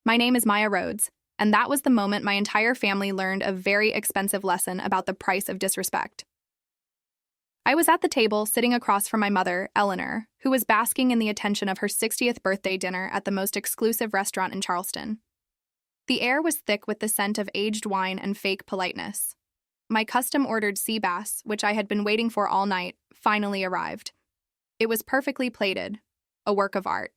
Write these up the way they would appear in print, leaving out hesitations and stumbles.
My name is Maya Rhodes, and that was the moment my entire family learned a very expensive lesson about the price of disrespect. I was at the table sitting across from my mother, Eleanor, who was basking in the attention of her 60th birthday dinner at the most exclusive restaurant in Charleston. The air was thick with the scent of aged wine and fake politeness. My custom-ordered sea bass, which I had been waiting for all night, finally arrived. It was perfectly plated, a work of art.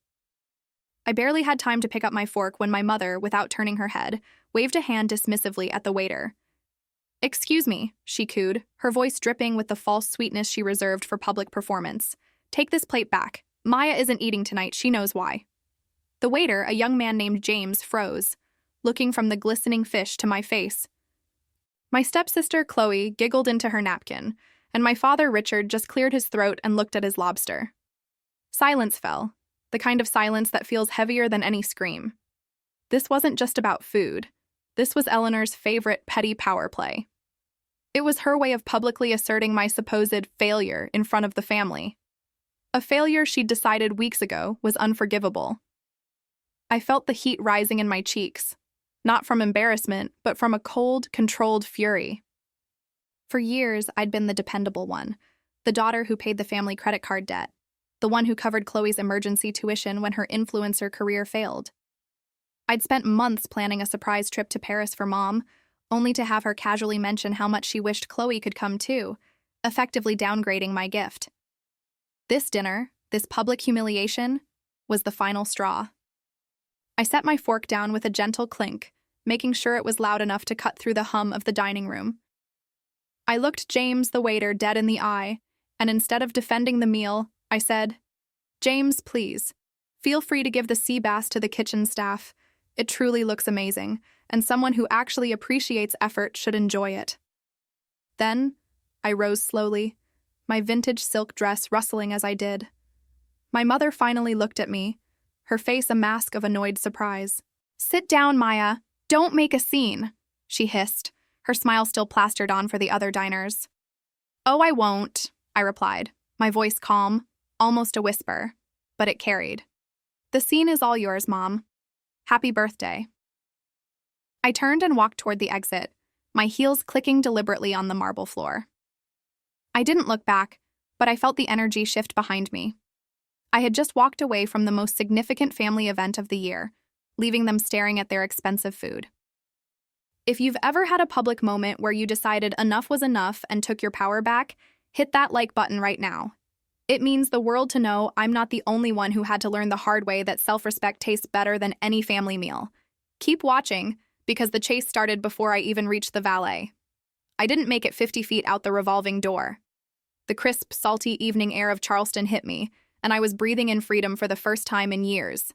I barely had time to pick up my fork when my mother, without turning her head, waved a hand dismissively at the waiter. "Excuse me," she cooed, her voice dripping with the false sweetness she reserved for public performance. "Take this plate back. Maya isn't eating tonight, she knows why." The waiter, a young man named James, froze, looking from the glistening fish to my face. My stepsister, Chloe, giggled into her napkin, and my father, Richard, just cleared his throat and looked at his lobster. Silence fell, the kind of silence that feels heavier than any scream. This wasn't just about food. This was Eleanor's favorite petty power play. It was her way of publicly asserting my supposed failure in front of the family. A failure she'd decided weeks ago was unforgivable. I felt the heat rising in my cheeks, not from embarrassment, but from a cold, controlled fury. For years, I'd been the dependable one, the daughter who paid the family credit card debt, the one who covered Chloe's emergency tuition when her influencer career failed. I'd spent months planning a surprise trip to Paris for Mom, only to have her casually mention how much she wished Chloe could come too, effectively downgrading my gift. This dinner, this public humiliation, was the final straw. I set my fork down with a gentle clink, making sure it was loud enough to cut through the hum of the dining room. I looked James, the waiter, dead in the eye, and instead of defending the meal, I said, "James, please, feel free to give the sea bass to the kitchen staff. It truly looks amazing, and someone who actually appreciates effort should enjoy it." Then, I rose slowly, my vintage silk dress rustling as I did. My mother finally looked at me, her face a mask of annoyed surprise. "Sit down, Maya. Don't make a scene," she hissed, her smile still plastered on for the other diners. "Oh, I won't," I replied, my voice calm, almost a whisper, but it carried. "The scene is all yours, Mom. Happy birthday." I turned and walked toward the exit, my heels clicking deliberately on the marble floor. I didn't look back, but I felt the energy shift behind me. I had just walked away from the most significant family event of the year, leaving them staring at their expensive food. If you've ever had a public moment where you decided enough was enough and took your power back, hit that like button right now. It means the world to know I'm not the only one who had to learn the hard way that self-respect tastes better than any family meal. Keep watching, because the chase started before I even reached the valet. I didn't make it 50 feet out the revolving door. The crisp, salty evening air of Charleston hit me, and I was breathing in freedom for the first time in years.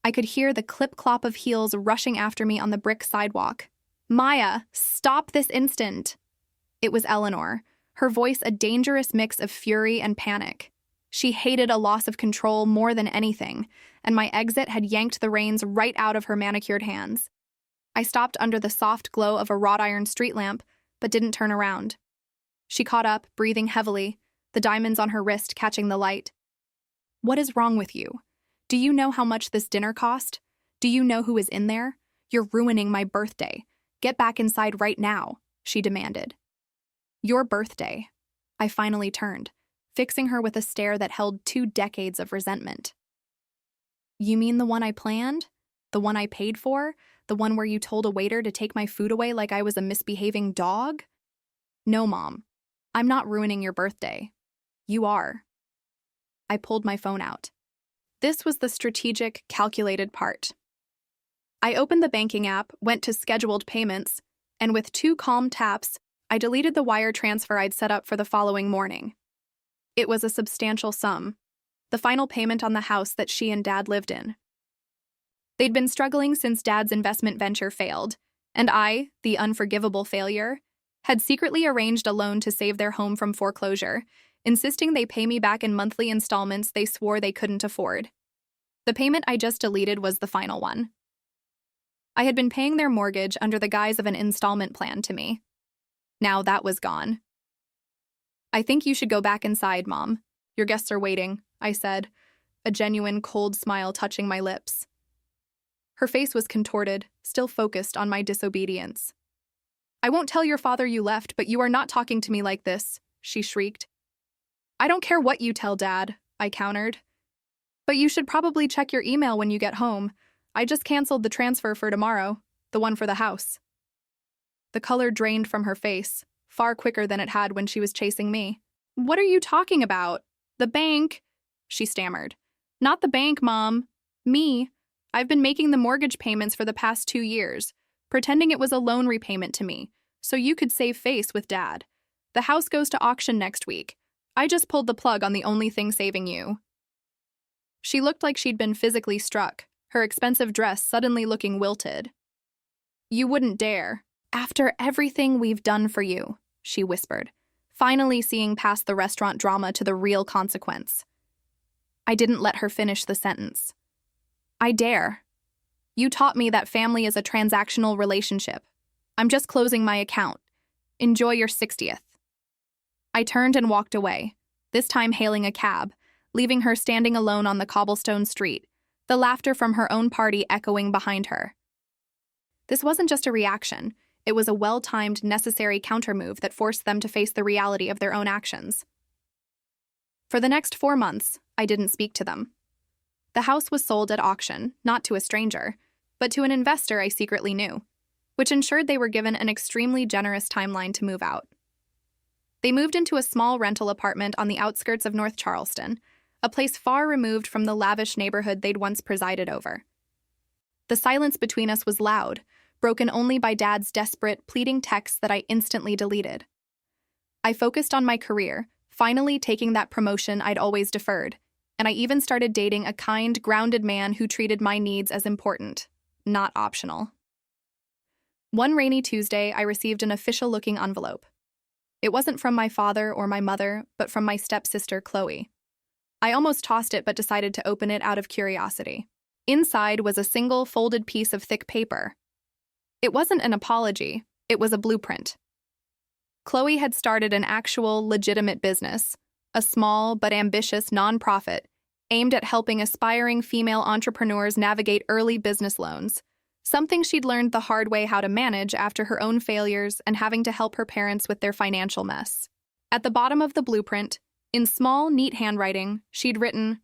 I could hear the clip-clop of heels rushing after me on the brick sidewalk. "Maya, stop this instant!" It was Eleanor, her voice a dangerous mix of fury and panic. She hated a loss of control more than anything, and my exit had yanked the reins right out of her manicured hands. I stopped under the soft glow of a wrought iron street lamp, but didn't turn around. She caught up, breathing heavily, the diamonds on her wrist catching the light. "What is wrong with you? Do you know how much this dinner cost? Do you know who is in there? You're ruining my birthday. Get back inside right now," she demanded. "Your birthday." I finally turned, fixing her with a stare that held 2 decades of resentment. "You mean the one I planned? The one I paid for? The one where you told a waiter to take my food away like I was a misbehaving dog?" "No, Mom. I'm not ruining your birthday. You are." I pulled my phone out. This was the strategic, calculated part. I opened the banking app, went to scheduled payments, and with 2 calm taps, I deleted the wire transfer I'd set up for the following morning. It was a substantial sum, the final payment on the house that she and Dad lived in. They'd been struggling since Dad's investment venture failed, and I, the unforgivable failure, had secretly arranged a loan to save their home from foreclosure, insisting they pay me back in monthly installments they swore they couldn't afford. The payment I just deleted was the final one. I had been paying their mortgage under the guise of an installment plan to me. Now that was gone. "I think you should go back inside, Mom. Your guests are waiting," I said, a genuine cold smile touching my lips. Her face was contorted, still focused on my disobedience. "I won't tell your father you left, but you are not talking to me like this," she shrieked. "I don't care what you tell Dad," I countered. "But you should probably check your email when you get home. I just canceled the transfer for tomorrow, the one for the house." The color drained from her face, far quicker than it had when she was chasing me. "What are you talking about? The bank," she stammered. "Not the bank, Mom. Me. I've been making the mortgage payments for the past 2 years, pretending it was a loan repayment to me, so you could save face with Dad. The house goes to auction next week. I just pulled the plug on the only thing saving you." She looked like she'd been physically struck, her expensive dress suddenly looking wilted. "You wouldn't dare. After everything we've done for you," she whispered, finally seeing past the restaurant drama to the real consequence. I didn't let her finish the sentence. "I dare. You taught me that family is a transactional relationship. I'm just closing my account. Enjoy your 60th. I turned and walked away, this time hailing a cab, leaving her standing alone on the cobblestone street, the laughter from her own party echoing behind her. This wasn't just a reaction. It was a well-timed, necessary countermove that forced them to face the reality of their own actions. For the next 4 months, I didn't speak to them. The house was sold at auction, not to a stranger, but to an investor I secretly knew, which ensured they were given an extremely generous timeline to move out. They moved into a small rental apartment on the outskirts of North Charleston, a place far removed from the lavish neighborhood they'd once presided over. The silence between us was loud, broken only by Dad's desperate, pleading texts that I instantly deleted. I focused on my career, finally taking that promotion I'd always deferred, and I even started dating a kind, grounded man who treated my needs as important, not optional. One rainy Tuesday, I received an official-looking envelope. It wasn't from my father or my mother, but from my stepsister, Chloe. I almost tossed it but decided to open it out of curiosity. Inside was a single folded piece of thick paper. It wasn't an apology, it was a blueprint. Chloe had started an actual, legitimate business, a small but ambitious nonprofit aimed at helping aspiring female entrepreneurs navigate early business loans, something she'd learned the hard way how to manage after her own failures and having to help her parents with their financial mess. At the bottom of the blueprint, in small, neat handwriting, she'd written,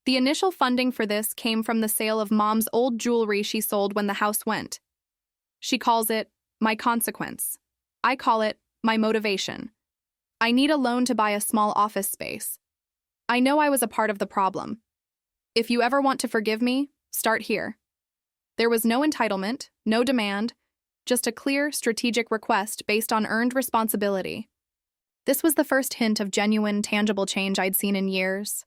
"The initial funding for this came from the sale of Mom's old jewelry she sold when the house went. She calls it my consequence. I call it my motivation. I need a loan to buy a small office space. I know I was a part of the problem. If you ever want to forgive me, start here." There was no entitlement, no demand, just a clear, strategic request based on earned responsibility. This was the first hint of genuine, tangible change I'd seen in years.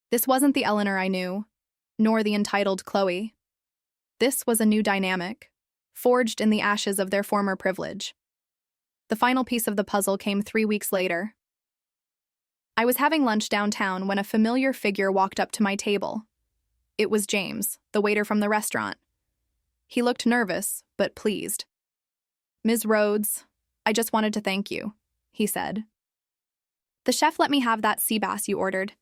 This wasn't the Eleanor I knew, nor the entitled Chloe. This was a new dynamic, forged in the ashes of their former privilege. The final piece of the puzzle came 3 weeks later. I was having lunch downtown when a familiar figure walked up to my table. It was James, the waiter from the restaurant. He looked nervous, but pleased. "Ms. Rhodes, I just wanted to thank you," he said. "The chef let me have that sea bass you ordered.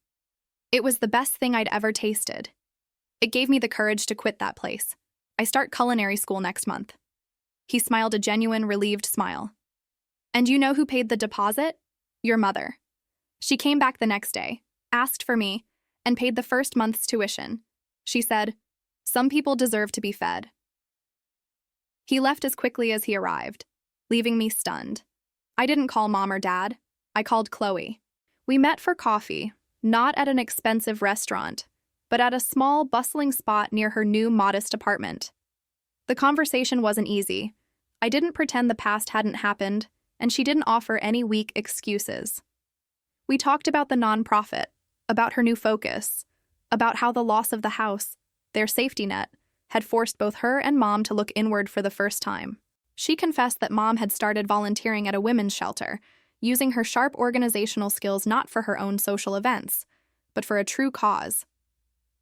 It was the best thing I'd ever tasted. It gave me the courage to quit that place. I start culinary school next month." He smiled a genuine, relieved smile. "And you know who paid the deposit? Your mother. She came back the next day, asked for me, and paid the first month's tuition. She said, 'Some people deserve to be fed.'" He left as quickly as he arrived, leaving me stunned. I didn't call Mom or Dad. I called Chloe. We met for coffee, not at an expensive restaurant, but at a small, bustling spot near her new, modest apartment. The conversation wasn't easy. I didn't pretend the past hadn't happened, and she didn't offer any weak excuses. We talked about the nonprofit, about her new focus, about how the loss of the house, their safety net, had forced both her and Mom to look inward for the first time. She confessed that Mom had started volunteering at a women's shelter, using her sharp organizational skills not for her own social events, but for a true cause.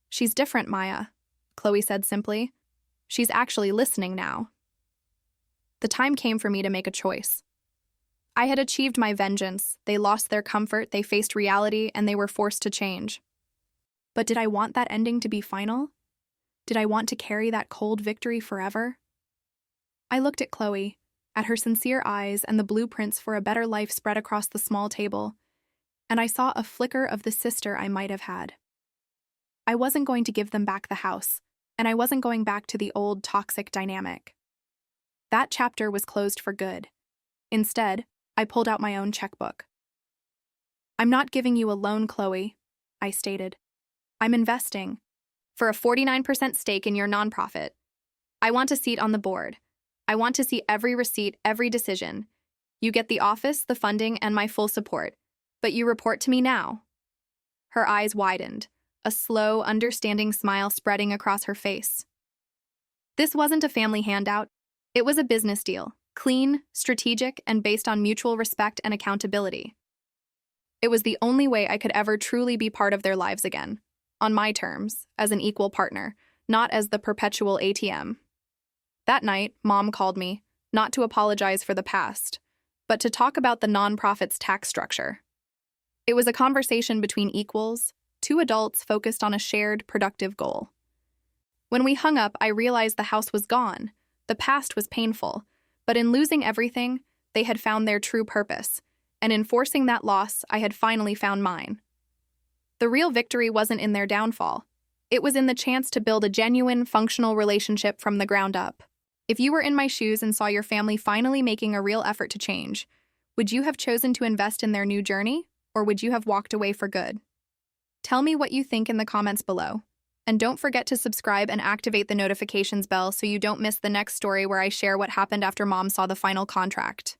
"She's different, Maya," Chloe said simply. "She's actually listening now." The time came for me to make a choice. I had achieved my vengeance, they lost their comfort, they faced reality, and they were forced to change. But did I want that ending to be final? Did I want to carry that cold victory forever? I looked at Chloe, at her sincere eyes and the blueprints for a better life spread across the small table, and I saw a flicker of the sister I might have had. I wasn't going to give them back the house, and I wasn't going back to the old toxic dynamic. That chapter was closed for good. Instead, I pulled out my own checkbook. "I'm not giving you a loan, Chloe," I stated. "I'm investing for a 49% stake in your nonprofit. I want a seat on the board. I want to see every receipt, every decision. You get the office, the funding, and my full support. But you report to me now." Her eyes widened, a slow, understanding smile spreading across her face. This wasn't a family handout. It was a business deal, clean, strategic, and based on mutual respect and accountability. It was the only way I could ever truly be part of their lives again, on my terms, as an equal partner, not as the perpetual ATM. That night, Mom called me, not to apologize for the past, but to talk about the nonprofit's tax structure. It was a conversation between equals, two adults focused on a shared, productive goal. When we hung up, I realized the house was gone. The past was painful, but in losing everything, they had found their true purpose, and in forcing that loss, I had finally found mine. The real victory wasn't in their downfall. It was in the chance to build a genuine, functional relationship from the ground up. If you were in my shoes and saw your family finally making a real effort to change, would you have chosen to invest in their new journey, or would you have walked away for good? Tell me what you think in the comments below. And don't forget to subscribe and activate the notifications bell so you don't miss the next story where I share what happened after Mom saw the final contract.